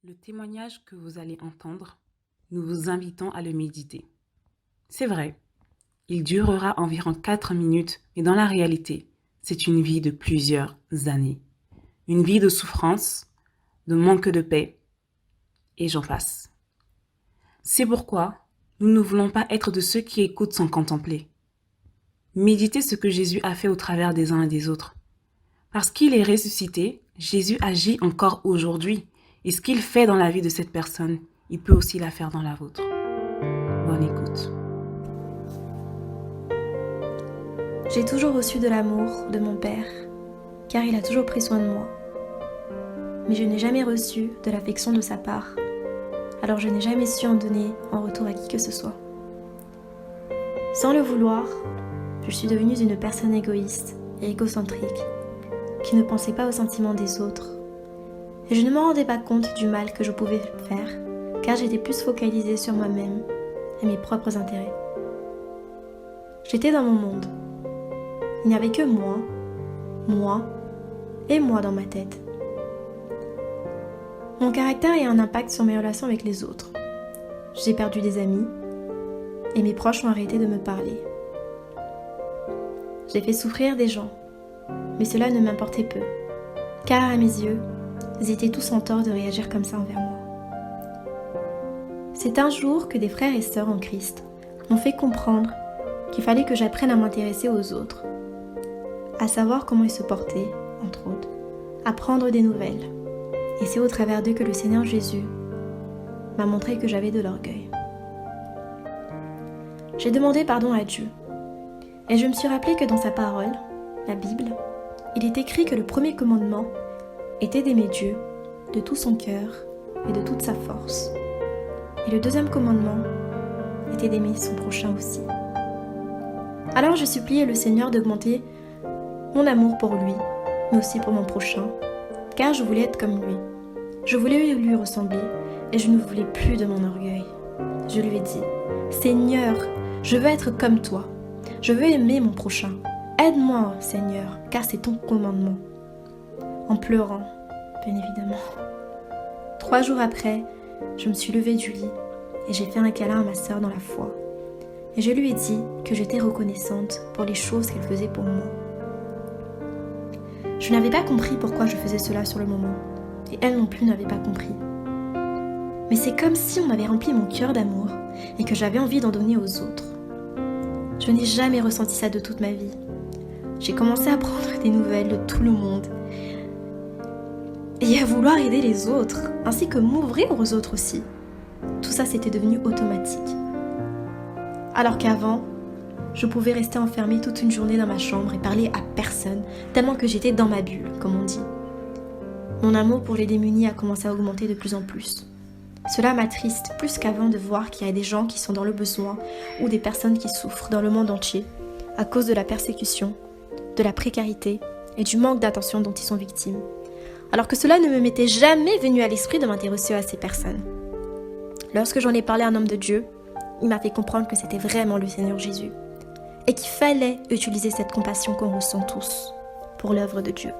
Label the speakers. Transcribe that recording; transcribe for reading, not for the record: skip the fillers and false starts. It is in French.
Speaker 1: Le témoignage que vous allez entendre, nous vous invitons à le méditer. C'est vrai, il durera environ 4 minutes, mais dans la réalité, c'est une vie de plusieurs années. Une vie de souffrance, de manque de paix, et j'en passe. C'est pourquoi nous ne voulons pas être de ceux qui écoutent sans contempler. Méditez ce que Jésus a fait au travers des uns et des autres. Parce qu'il est ressuscité, Jésus agit encore aujourd'hui. Et ce qu'il fait dans la vie de cette personne, il peut aussi la faire dans la vôtre. Bonne écoute.
Speaker 2: J'ai toujours reçu de l'amour de mon Père, car il a toujours pris soin de moi. Mais je n'ai jamais reçu de l'affection de sa part, alors je n'ai jamais su en donner en retour à qui que ce soit. Sans le vouloir, je suis devenue une personne égoïste et égocentrique, qui ne pensait pas aux sentiments des autres. Et je ne me rendais pas compte du mal que je pouvais faire, car j'étais plus focalisée sur moi-même et mes propres intérêts. J'étais dans mon monde. Il n'y avait que moi et moi dans ma tête. Mon caractère a un impact sur mes relations avec les autres. J'ai perdu des amis et mes proches ont arrêté de me parler. J'ai fait souffrir des gens, mais cela ne m'importait peu, car à mes yeux, ils étaient tous en tort de réagir comme ça envers moi. C'est un jour que des frères et sœurs en Christ m'ont fait comprendre qu'il fallait que j'apprenne à m'intéresser aux autres, à savoir comment ils se portaient, entre autres, à prendre des nouvelles. Et c'est au travers d'eux que le Seigneur Jésus m'a montré que j'avais de l'orgueil. J'ai demandé pardon à Dieu, et je me suis rappelé que dans sa parole, la Bible, il est écrit que le premier commandement était d'aimer Dieu de tout son cœur et de toute sa force. Et le deuxième commandement était d'aimer son prochain aussi. Alors je suppliais le Seigneur d'augmenter mon amour pour lui, mais aussi pour mon prochain, car je voulais être comme lui. Je voulais lui ressembler et je ne voulais plus de mon orgueil. Je lui ai dit, Seigneur, je veux être comme toi. Je veux aimer mon prochain. Aide-moi, Seigneur, car c'est ton commandement. En pleurant, bien évidemment. 3 jours après, je me suis levée du lit et j'ai fait un câlin à ma sœur dans la foi. Et je lui ai dit que j'étais reconnaissante pour les choses qu'elle faisait pour moi. Je n'avais pas compris pourquoi je faisais cela sur le moment, et elle non plus n'avait pas compris. Mais c'est comme si on avait rempli mon cœur d'amour et que j'avais envie d'en donner aux autres. Je n'ai jamais ressenti ça de toute ma vie. J'ai commencé à prendre des nouvelles de tout le monde et à vouloir aider les autres, ainsi que m'ouvrir aux autres aussi. Tout ça, c'était devenu automatique. Alors qu'avant, je pouvais rester enfermée toute une journée dans ma chambre et parler à personne, tellement que j'étais dans ma bulle, comme on dit. Mon amour pour les démunis a commencé à augmenter de plus en plus. Cela m'attriste plus qu'avant de voir qu'il y a des gens qui sont dans le besoin ou des personnes qui souffrent dans le monde entier à cause de la persécution, de la précarité et du manque d'attention dont ils sont victimes. Alors que cela ne me m'était jamais venu à l'esprit de m'intéresser à ces personnes. Lorsque j'en ai parlé à un homme de Dieu, il m'a fait comprendre que c'était vraiment le Seigneur Jésus et qu'il fallait utiliser cette compassion qu'on ressent tous pour l'œuvre de Dieu.